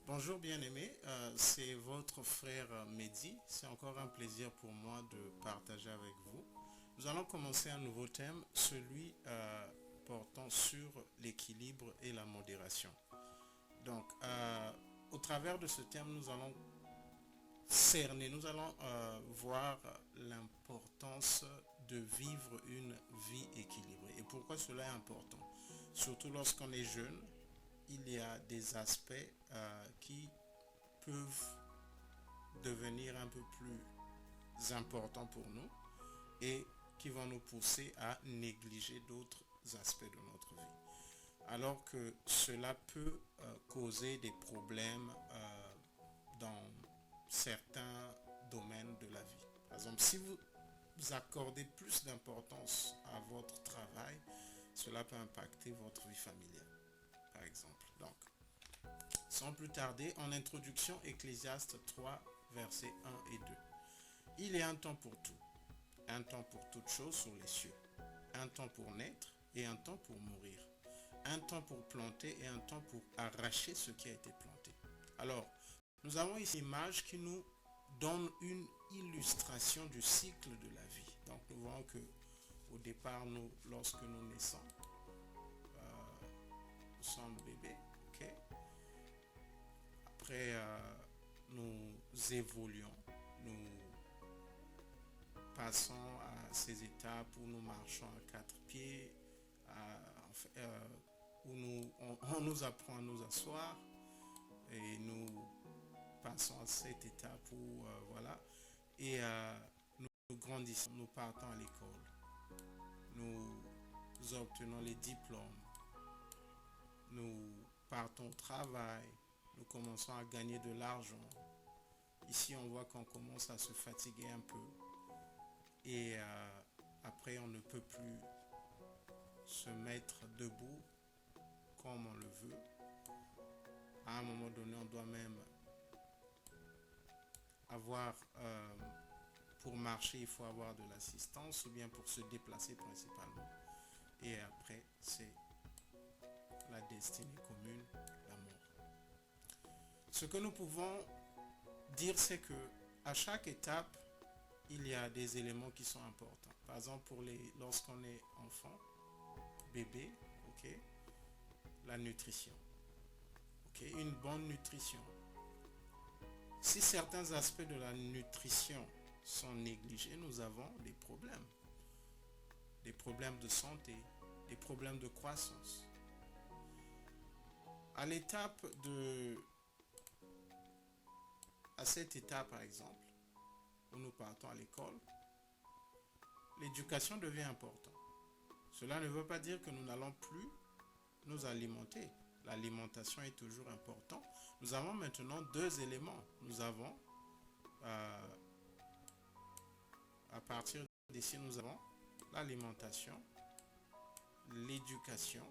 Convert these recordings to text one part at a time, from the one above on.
Bonjour bien-aimé, c'est votre frère Mehdi. C'est encore un plaisir pour moi de partager avec vous. Nous allons commencer un nouveau thème, celui portant sur l'équilibre et la modération. Donc, au travers de ce thème, nous allons cerner, nous allons voir l'importance de vivre une vie équilibrée. Et pourquoi cela est important? Surtout lorsqu'on est jeune, il y a des aspects qui peuvent devenir un peu plus importants pour nous et qui vont nous pousser à négliger d'autres aspects de notre vie. Alors que cela peut causer des problèmes dans certains domaines de la vie. Par exemple, si vous accordez plus d'importance à votre travail, cela peut impacter votre vie familiale, par exemple. Donc, sans plus tarder, en introduction, Ecclésiaste 3, versets 1 et 2. Il y a un temps pour tout, un temps pour toute chose sur les cieux, un temps pour naître et un temps pour mourir, un temps pour planter et un temps pour arracher ce qui a été planté. Alors, nous avons ici une image qui nous donne une illustration du cycle de la vie. Donc, nous voyons que au départ, lorsque nous naissons, nous sommes bébés, ok? Après, nous évoluons, nous passons à ces étapes où nous marchons à quatre pieds, où on nous apprend à nous asseoir et nous passons à cette étape où, voilà, et nous grandissons, nous partons à l'école, nous obtenons les diplômes, nous partons au travail, nous commençons à gagner de l'argent. Ici, on voit qu'on commence à se fatiguer un peu et après, on ne peut plus se mettre debout comme on le veut. À un moment donné, on doit même avoir, pour marcher, il faut avoir de l'assistance ou bien pour se déplacer principalement. Et après, c'est la destinée commune, la mort. Ce que nous pouvons dire, c'est que à chaque étape, il y a des éléments qui sont importants. Par exemple, lorsqu'on est enfant, bébé, ok, la nutrition, ok, une bonne nutrition. Si certains aspects de la nutrition sont négligés, nous avons des problèmes de santé, des problèmes de croissance. À cette étape, par exemple, où nous partons à l'école, l'éducation devient importante. Cela ne veut pas dire que nous n'allons plus nous alimenter. L'alimentation est toujours importante. Nous avons maintenant deux éléments. Nous avons, à partir d'ici, nous avons l'alimentation, l'éducation,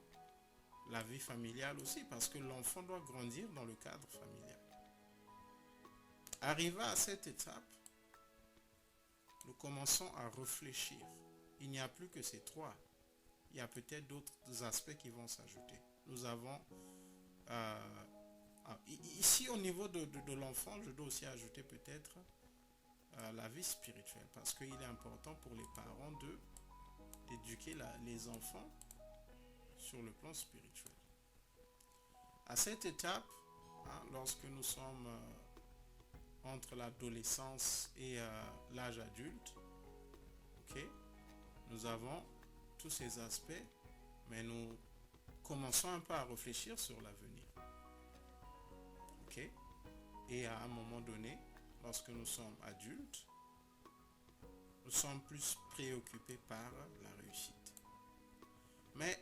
la vie familiale aussi, parce que l'enfant doit grandir dans le cadre familial. Arrivé à cette étape, nous commençons à réfléchir. Il n'y a plus que ces trois. Il y a peut-être d'autres aspects qui vont s'ajouter. Nous avons, ici au niveau de l'enfant, je dois aussi ajouter peut-être la vie spirituelle, parce qu'il est important pour les parents d'éduquer les enfants sur le plan spirituel. À cette étape, lorsque nous sommes entre l'adolescence et l'âge adulte, ok, nous avons tous ces aspects, mais nous commençons un peu à réfléchir sur l'avenir. Ok? Et à un moment donné, lorsque nous sommes adultes, nous sommes plus préoccupés par la réussite. Mais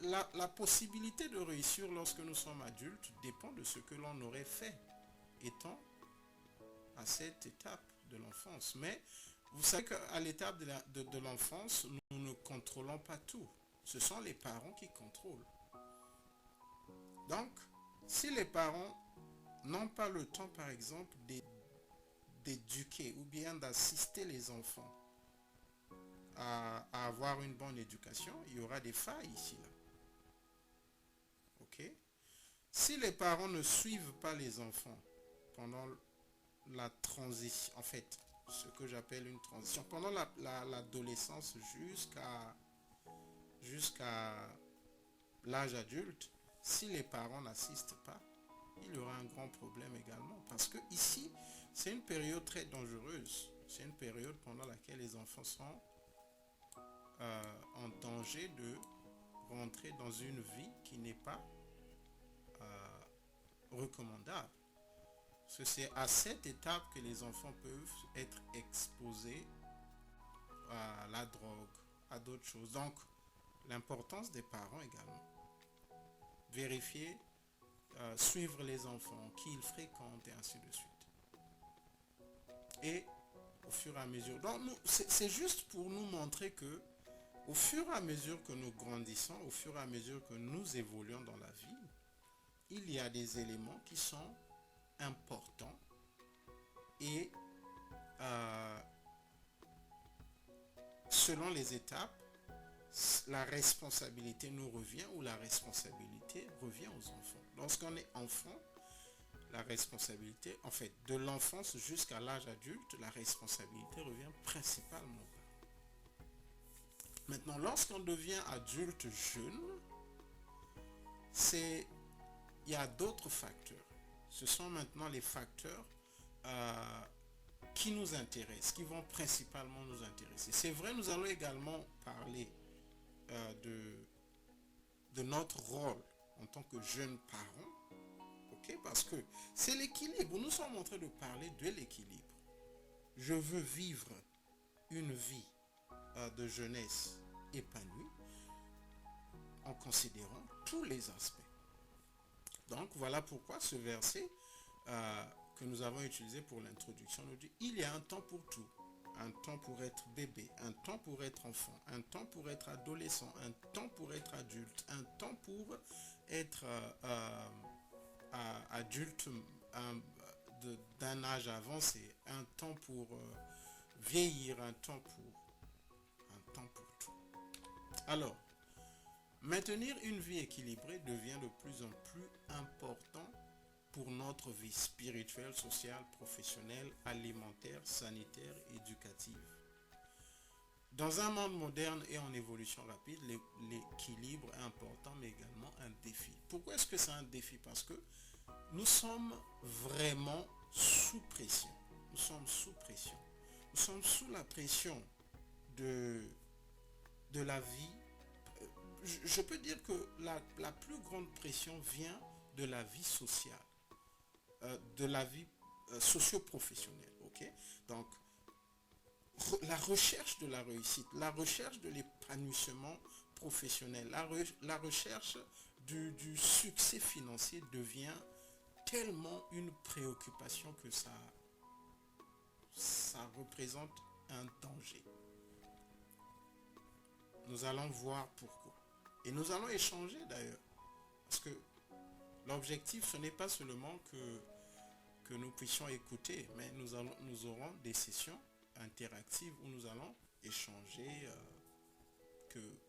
la possibilité de réussir lorsque nous sommes adultes dépend de ce que l'on aurait fait étant à cette étape de l'enfance. Mais vous savez qu'à l'étape de l'enfance, nous ne contrôlons pas tout. Ce sont les parents qui contrôlent. Donc, si les parents n'ont pas le temps, par exemple, d'éduquer ou bien d'assister les enfants à avoir une bonne éducation, il y aura des failles ici, là. Ok? Si les parents ne suivent pas les enfants pendant la transition, en fait, ce que j'appelle une transition, pendant l'adolescence jusqu'à l'âge adulte, si les parents n'assistent pas, il y aura un grand problème également. Parce que ici, c'est une période très dangereuse. C'est une période pendant laquelle les enfants sont en danger de rentrer dans une vie qui n'est pas recommandable. Parce que c'est à cette étape que les enfants peuvent être exposés à la drogue, à d'autres choses. Donc, l'importance des parents également. Vérifier, suivre les enfants, qui ils fréquentent et ainsi de suite. Et au fur et à mesure. Donc, c'est juste pour nous montrer que au fur et à mesure que nous grandissons, au fur et à mesure que nous évoluons dans la vie, il y a des éléments qui sont importants et selon les étapes, la responsabilité nous revient ou la responsabilité revient aux enfants. Lorsqu'on est enfant, la responsabilité, en fait, de l'enfance jusqu'à l'âge adulte, la responsabilité revient principalement aux parents. Maintenant, lorsqu'on devient adulte jeune, il y a d'autres facteurs. Ce sont maintenant les facteurs qui nous intéressent, qui vont principalement nous intéresser. C'est vrai, nous allons également parler de notre rôle en tant que jeunes parents, ok, parce que c'est l'équilibre. Nous sommes en train de parler de l'équilibre. Je veux vivre une vie de jeunesse épanouie en considérant tous les aspects. Donc voilà pourquoi ce verset que nous avons utilisé pour l'introduction nous dit: il y a un temps pour tout. Un temps pour être bébé, un temps pour être enfant, un temps pour être adolescent, un temps pour être adulte, un temps pour être adulte d'un âge avancé, un temps pour vieillir, un temps pour tout. Alors, maintenir une vie équilibrée devient de plus en plus important pour notre vie spirituelle, sociale, professionnelle, alimentaire, sanitaire, éducative. Dans un monde moderne et en évolution rapide, l'équilibre est important, mais également un défi. Pourquoi est-ce que c'est un défi? Parce que nous sommes vraiment sous pression. Nous sommes sous pression. Nous sommes sous la pression de la vie. Je peux dire que la plus grande pression vient de la vie sociale. De la vie socio-professionnelle. Okay? Donc, la recherche de la réussite, la recherche de l'épanouissement professionnel, la recherche du succès financier devient tellement une préoccupation que ça représente un danger. Nous allons voir pourquoi. Et nous allons échanger d'ailleurs. Parce que l'objectif, ce n'est pas seulement que nous puissions écouter, mais nous aurons des sessions interactives où nous allons échanger,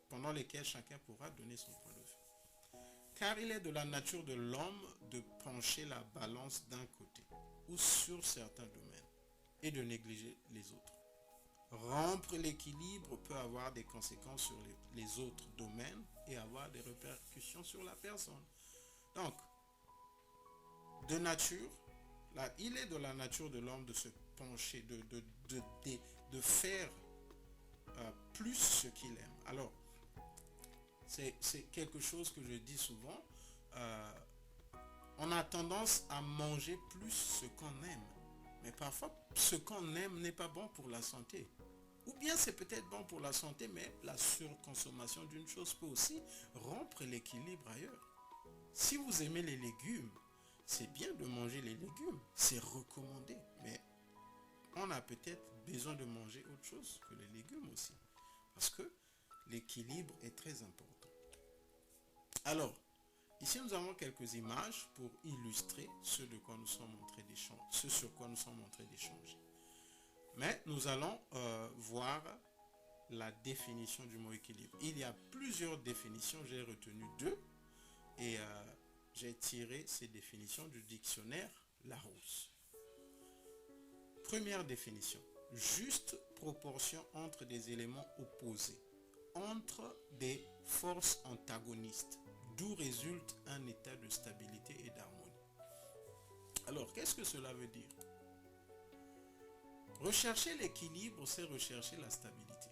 pendant lesquelles chacun pourra donner son point de vue. Car il est de la nature de l'homme de pencher la balance d'un côté ou sur certains domaines et de négliger les autres. Rompre l'équilibre peut avoir des conséquences sur les autres domaines et avoir des répercussions sur la personne. Donc, de nature, il est de la nature de l'homme de se pencher, de faire plus ce qu'il aime. Alors, c'est quelque chose que je dis souvent. On a tendance à manger plus ce qu'on aime. Mais parfois, ce qu'on aime n'est pas bon pour la santé. Ou bien c'est peut-être bon pour la santé, mais la surconsommation d'une chose peut aussi rompre l'équilibre ailleurs. Si vous aimez les légumes, c'est bien de manger les légumes, c'est recommandé. Mais on a peut-être besoin de manger autre chose que les légumes aussi. Parce que l'équilibre est très important. Alors, ici nous avons quelques images pour illustrer ce sur quoi nous sommes en train d'échanger. Mais nous allons voir la définition du mot équilibre. Il y a plusieurs définitions, j'ai retenu deux. Et J'ai tiré ces définitions du dictionnaire Larousse. Première définition. Juste proportion entre des éléments opposés, entre des forces antagonistes, d'où résulte un état de stabilité et d'harmonie. Alors, qu'est-ce que cela veut dire? Rechercher l'équilibre, c'est rechercher la stabilité.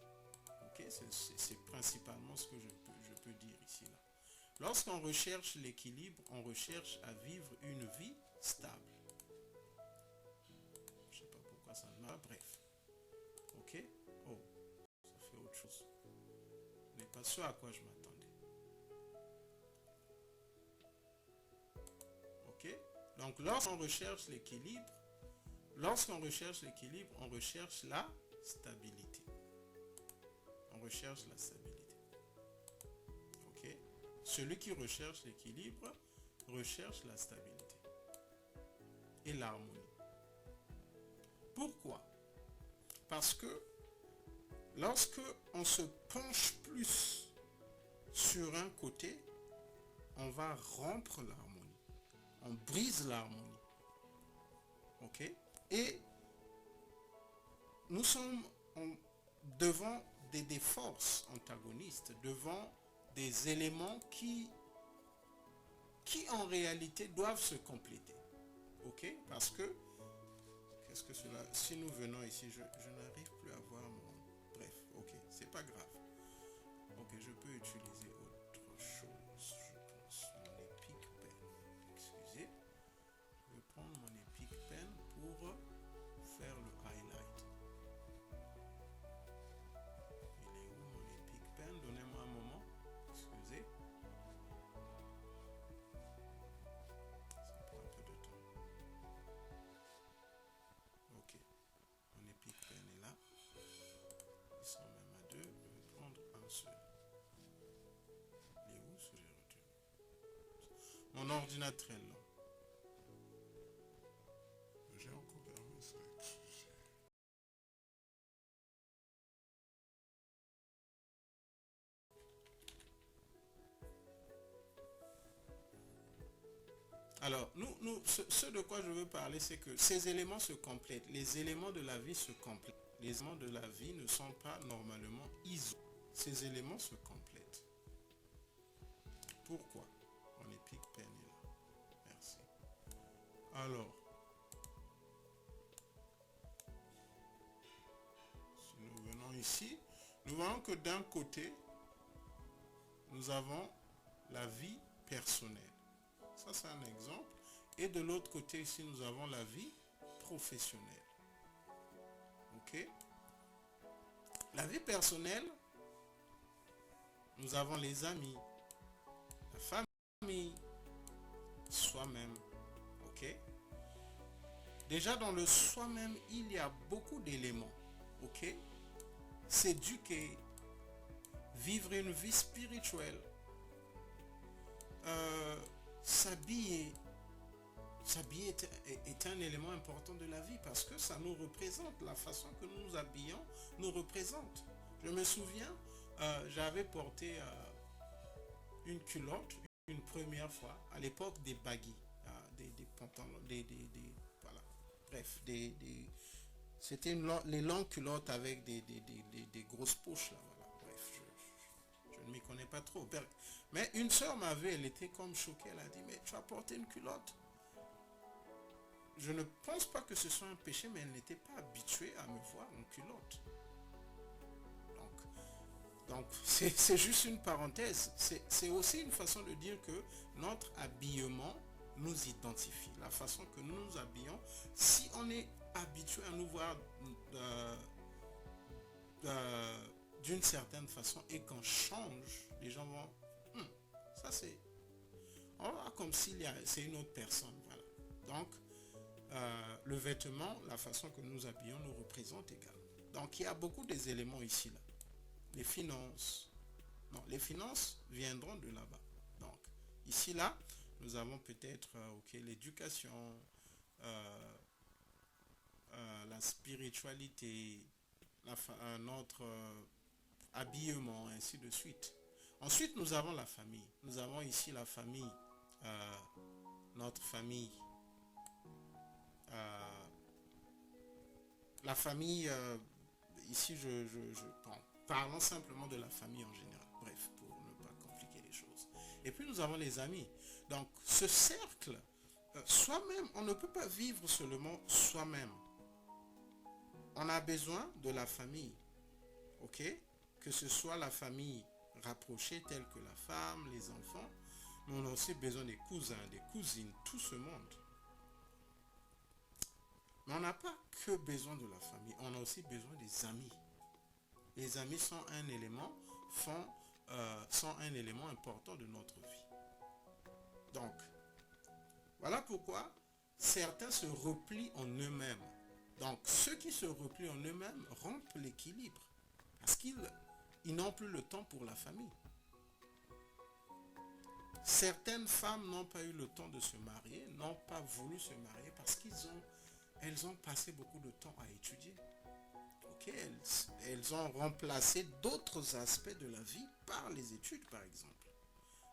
Okay? C'est principalement ce que je peux dire ici. Là. Lorsqu'on recherche l'équilibre, on recherche à vivre une vie stable. Je ne sais pas pourquoi ça ne marche pas. Bref. Ok? Oh, ça fait autre chose. Ce n'est pas ce à quoi je m'attendais. Ok? Donc, lorsqu'on recherche l'équilibre, on recherche la stabilité. On recherche la stabilité. Ok? Celui qui recherche l'équilibre recherche la stabilité et l'harmonie. Pourquoi? Parce que lorsque on se penche plus sur un côté, on va rompre l'harmonie. On brise l'harmonie. Ok? Et nous sommes devant des forces antagonistes, devant des éléments qui en réalité doivent se compléter. Ok? Parce que, qu'est-ce que cela... Si nous venons ici, je n'arrive plus à voir mon... Bref, ok, c'est pas grave. Ok, je peux utiliser autre chose, je pense. Mon Epic Pen. Excusez. Je vais prendre mon Epic Pen pour faire le highlight. Il est où mon Epic Pen? Donnez-moi un moment. Excusez. Ça prend un peu de temps. Ok. Mon Epic Pen est là. Ils sont même à deux. Je vais prendre un seul. Il est où ce que j'ai retenu? Mon ordinateur est là. J'ai encore permis ça. Alors, ce de quoi je veux parler, c'est que ces éléments se complètent. Les éléments de la vie se complètent. Les éléments de la vie ne sont pas normalement isolés. Ces éléments se complètent. Pourquoi? Mon Epic Pen est là. Merci. Alors, si nous venons ici, nous voyons que d'un côté, nous avons la vie personnelle. Ça, c'est un exemple. Et de l'autre côté, ici, nous avons la vie professionnelle. Ok? La vie personnelle, nous avons les amis, la famille, soi-même. Ok? Déjà, dans le soi-même, il y a beaucoup d'éléments. Ok? S'éduquer, vivre une vie spirituelle, s'habiller. S'habiller est un élément important de la vie parce que ça nous représente. La façon que nous nous habillons nous représente. Je me souviens, j'avais porté une culotte une première fois à l'époque des baggy, des pantalons, voilà. Bref, c'était les longues culottes avec des grosses poches là. Voilà. Bref, je ne m'y connais pas trop. Mais une soeur m'avait, elle était comme choquée, elle a dit, mais tu as porté une culotte? Je ne pense pas que ce soit un péché, mais elle n'était pas habituée à me voir en culotte. Donc c'est juste une parenthèse. C'est aussi une façon de dire que notre habillement nous identifie. La façon que nous nous habillons, si on est habitué à nous voir d'une certaine façon et qu'on change, les gens vont, ça c'est, on va voir comme si c'est une autre personne. Voilà. Donc, le vêtement, la façon que nous habillons nous représente également. Donc il y a beaucoup des éléments ici là. Les finances. Non, les finances viendront de là-bas. Donc ici là, nous avons peut-être l'éducation, la spiritualité, notre habillement, ainsi de suite. Ensuite, nous avons la famille. Nous avons ici la famille notre famille, la famille, ici bon, parlons simplement de la famille en général, bref, pour ne pas compliquer les choses. Et puis nous avons les amis. Donc ce cercle, soi-même, on ne peut pas vivre seulement soi-même. On a besoin de la famille, ok? Que ce soit la famille rapprochée telle que la femme, les enfants, mais on a aussi besoin des cousins, des cousines, tout ce monde. Mais on n'a pas que besoin de la famille, on a aussi besoin des amis. Les amis sont un élément, sont un élément important de notre vie. Donc, voilà pourquoi certains se replient en eux-mêmes. Donc, ceux qui se replient en eux-mêmes rompent l'équilibre. Parce qu'ils n'ont plus le temps pour la famille. Certaines femmes n'ont pas eu le temps de se marier, n'ont pas voulu se marier parce qu'elles ont passé beaucoup de temps à étudier. Okay? Elles ont remplacé d'autres aspects de la vie par les études, par exemple.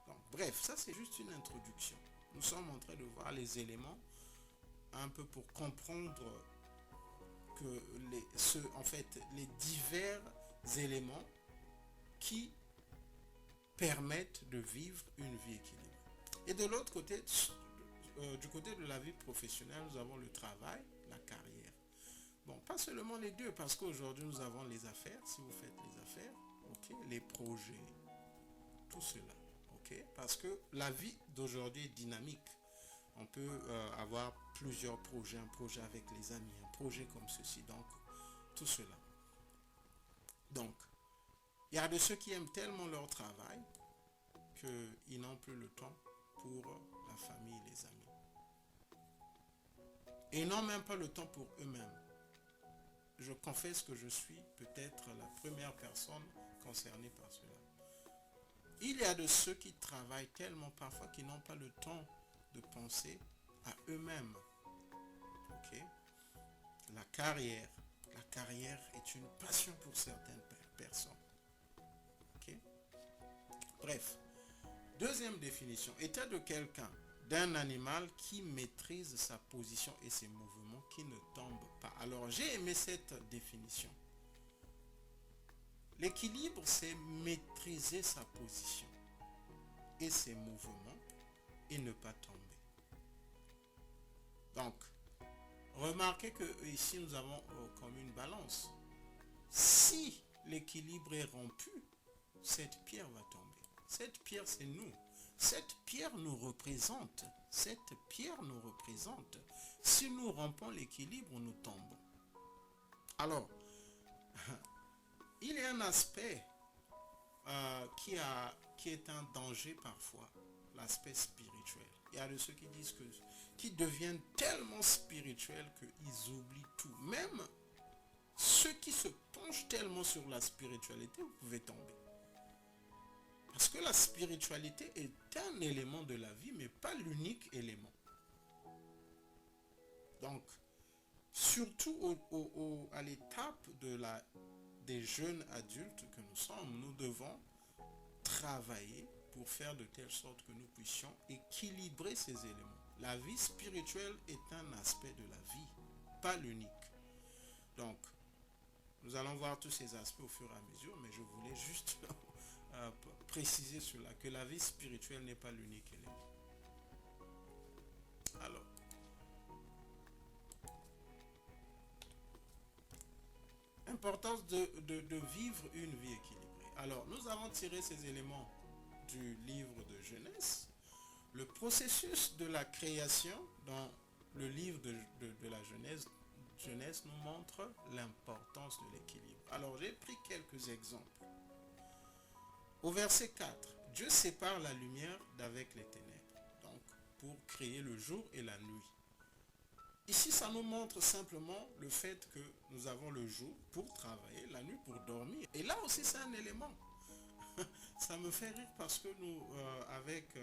Donc, bref, ça c'est juste une introduction. Nous sommes en train de voir les éléments un peu pour comprendre que les divers éléments qui permettent de vivre une vie équilibrée. Et de l'autre côté, du côté de la vie professionnelle, nous avons le travail, la carrière. Bon, pas seulement les deux, parce qu'aujourd'hui nous avons les affaires, si vous faites les affaires, ok, les projets, tout cela, ok, parce que la vie d'aujourd'hui est dynamique. On peut avoir plusieurs projets, un projet avec les amis, un projet comme ceci, donc tout cela. Donc, il y a de ceux qui aiment tellement leur travail qu'ils n'ont plus le temps pour la famille et les amis. Et ils n'ont même pas le temps pour eux-mêmes. Je confesse que je suis peut-être la première personne concernée par cela. Il y a de ceux qui travaillent tellement parfois qu'ils n'ont pas le temps de penser à eux-mêmes. Ok? La carrière est une passion pour certaines personnes. Ok? Bref, deuxième définition, état de quelqu'un, d'un animal qui maîtrise sa position et ses mouvements, qui ne tombe pas. Alors j'ai aimé cette définition. L'équilibre, c'est maîtriser sa position et ses mouvements et ne pas tomber. Donc, remarquez que ici nous avons comme une balance. Si l'équilibre est rompu, cette pierre va tomber. Cette pierre, c'est nous. Cette pierre nous représente. Cette pierre nous représente. Si nous rompons l'équilibre, nous tombons. Alors, il y a un aspect qui est un danger parfois, l'aspect spirituel. Il y a de ceux qui disent qui deviennent tellement spirituels qu'ils oublient tout. Même ceux qui se penchent tellement sur la spiritualité, vous pouvez tomber. Parce que la spiritualité est un élément de la vie, mais pas l'unique élément. Donc, surtout à l'étape des jeunes adultes que nous sommes, nous devons travailler pour faire de telle sorte que nous puissions équilibrer ces éléments. La vie spirituelle est un aspect de la vie, pas l'unique. Donc, nous allons voir tous ces aspects au fur et à mesure, mais je voulais juste préciser cela, que la vie spirituelle n'est pas l'unique élément. Alors, importance de vivre une vie équilibrée. Alors, nous avons tiré ces éléments du livre de Genèse. Le processus de la création dans le livre de la Genèse nous montre l'importance de l'équilibre. Alors, j'ai pris quelques exemples. Au verset 4, Dieu sépare la lumière d'avec les ténèbres, donc pour créer le jour et la nuit. Ici, ça nous montre simplement le fait que nous avons le jour pour travailler, la nuit pour dormir. Et là aussi, c'est un élément. Ça me fait rire parce que nous, avec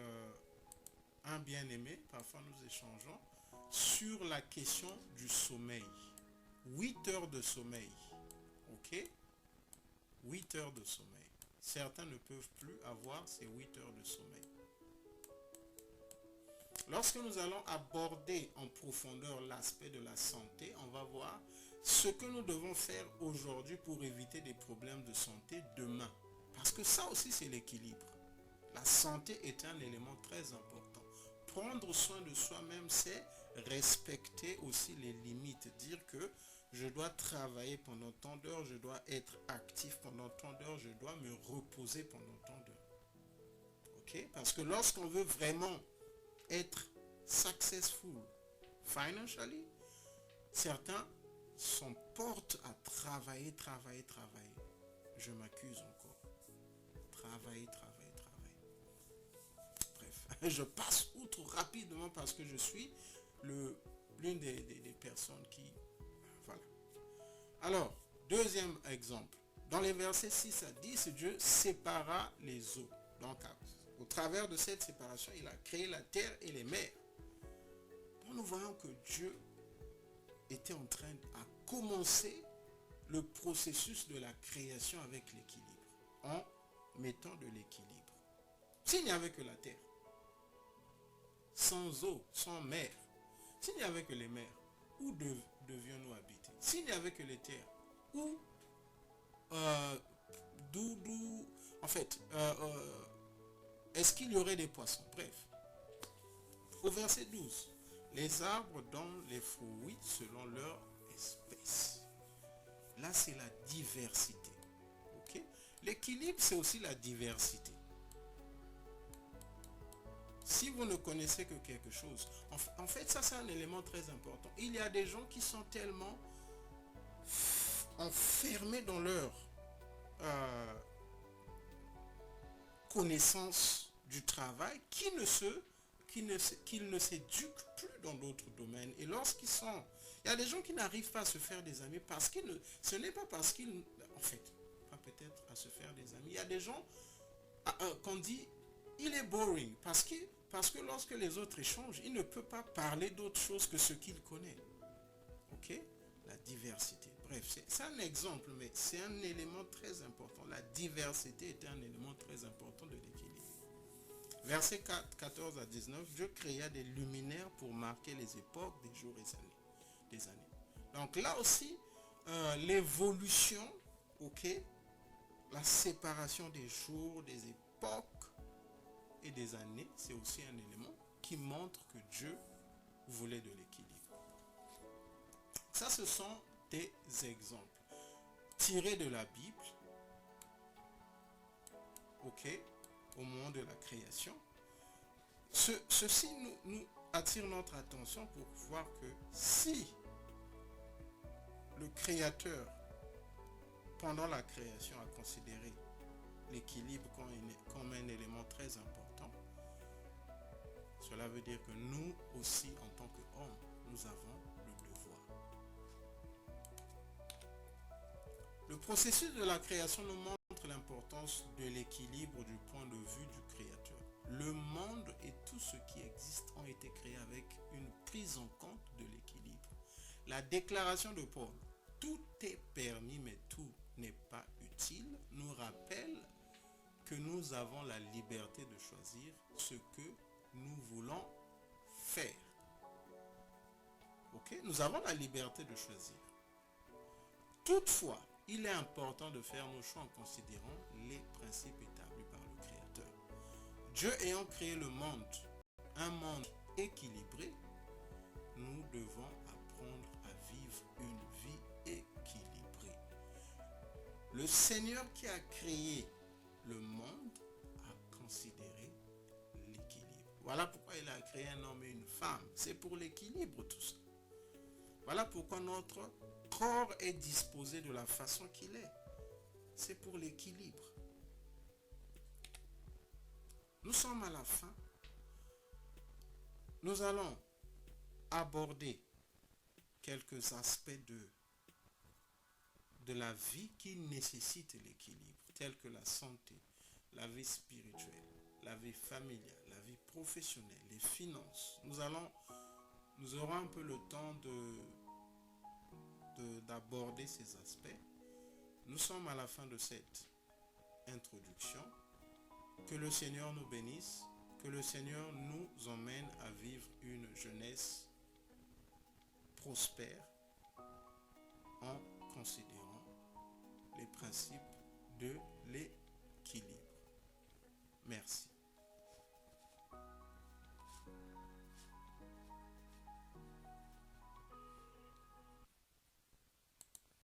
un bien-aimé, parfois nous échangeons sur la question du sommeil. 8 heures de sommeil. Ok? 8 heures de sommeil. Certains ne peuvent plus avoir ces 8 heures de sommeil. Lorsque nous allons aborder en profondeur l'aspect de la santé, on va voir ce que nous devons faire aujourd'hui pour éviter des problèmes de santé demain. Parce que ça aussi, c'est l'équilibre. La santé est un élément très important. Prendre soin de soi-même, c'est respecter aussi les limites. Dire que je dois travailler pendant tant d'heures, je dois être actif pendant tant d'heures, je dois me reposer pendant tant d'heures. Ok? Parce que lorsqu'on veut vraiment être successful financially, certains sont portés à travailler. Je m'accuse encore. Travailler. Bref, je passe outre rapidement parce que je suis l'une des personnes qui... Voilà. Alors, deuxième exemple. Dans les versets 6 à 10, Dieu sépara les eaux. Donc, au travers de cette séparation, il a créé la terre et les mers. Donc, nous voyons que Dieu était en train de commencer le processus de la création avec l'équilibre, en mettant de l'équilibre. S'il n'y avait que la terre, sans eau, sans mer, s'il n'y avait que les mers, où devions-nous habiter? S'il n'y avait que les terres, où, en fait, est-ce qu'il y aurait des poissons? Bref, au verset 12, les arbres donnent les fruits selon leur espèce. Là, c'est la diversité. Okay? L'équilibre, c'est aussi la diversité. Si vous ne connaissez que quelque chose, en fait, ça, c'est un élément très important. Il y a des gens qui sont tellement enfermés dans leur connaissance du travail qu'ils ne s'éduquent plus dans d'autres domaines. Et lorsqu'ils sont... Il y a des gens qui n'arrivent pas à se faire des amis parce qu'ils ne... Ce n'est pas parce qu'ils... En fait, pas peut-être à se faire des amis. Il y a des gens qu'on dit, il est boring parce que lorsque les autres échangent, il ne peut pas parler d'autre chose que ce qu'il connaît. Ok? La diversité. Bref, c'est un exemple, mais c'est un élément très important. La diversité est un élément très important de l'équilibre. Versets 14 à 19, Dieu créa des luminaires pour marquer les époques, des jours et des années. Donc là aussi, l'évolution, ok, la séparation des jours, des époques et des années, c'est aussi un élément qui montre que Dieu voulait de l'équilibre. Ça, ce sont des exemples tirés de la Bible, ok, au moment de la création. Ceci nous attire notre attention pour voir que si le Créateur, pendant la création, a considéré l'équilibre comme un élément très important, cela veut dire que nous aussi, en tant qu'hommes, nous avons le devoir. Le processus de la création nous montre l'importance de l'équilibre du point de vue du Créateur. Le monde et tout ce qui existe ont été créés avec une prise en compte de l'équilibre. La déclaration de Paul, tout est permis mais tout n'est pas utile, nous rappelle que nous avons la liberté de choisir ce que nous voulons faire. Ok? Nous avons la liberté de choisir. Toutefois, il est important de faire nos choix en considérant les principes établis par le Créateur. Dieu ayant créé le monde, un monde équilibré, nous devons apprendre à vivre une vie équilibrée. Le Seigneur qui a créé le monde a considéré l'équilibre. Voilà pourquoi il a créé un homme et une femme. C'est pour l'équilibre tout ça. Voilà pourquoi notre corps est disposé de la façon qu'il est. C'est pour l'équilibre. Nous sommes à la fin. Nous allons aborder quelques aspects de la vie qui nécessitent l'équilibre, tels que la santé, la vie spirituelle, la vie familiale, la vie professionnelle, les finances. Nous aurons un peu le temps d'aborder ces aspects. Nous sommes à la fin de cette introduction. Que le Seigneur nous bénisse, Que le Seigneur nous emmène à vivre une jeunesse prospère en considérant les principes de l'équilibre.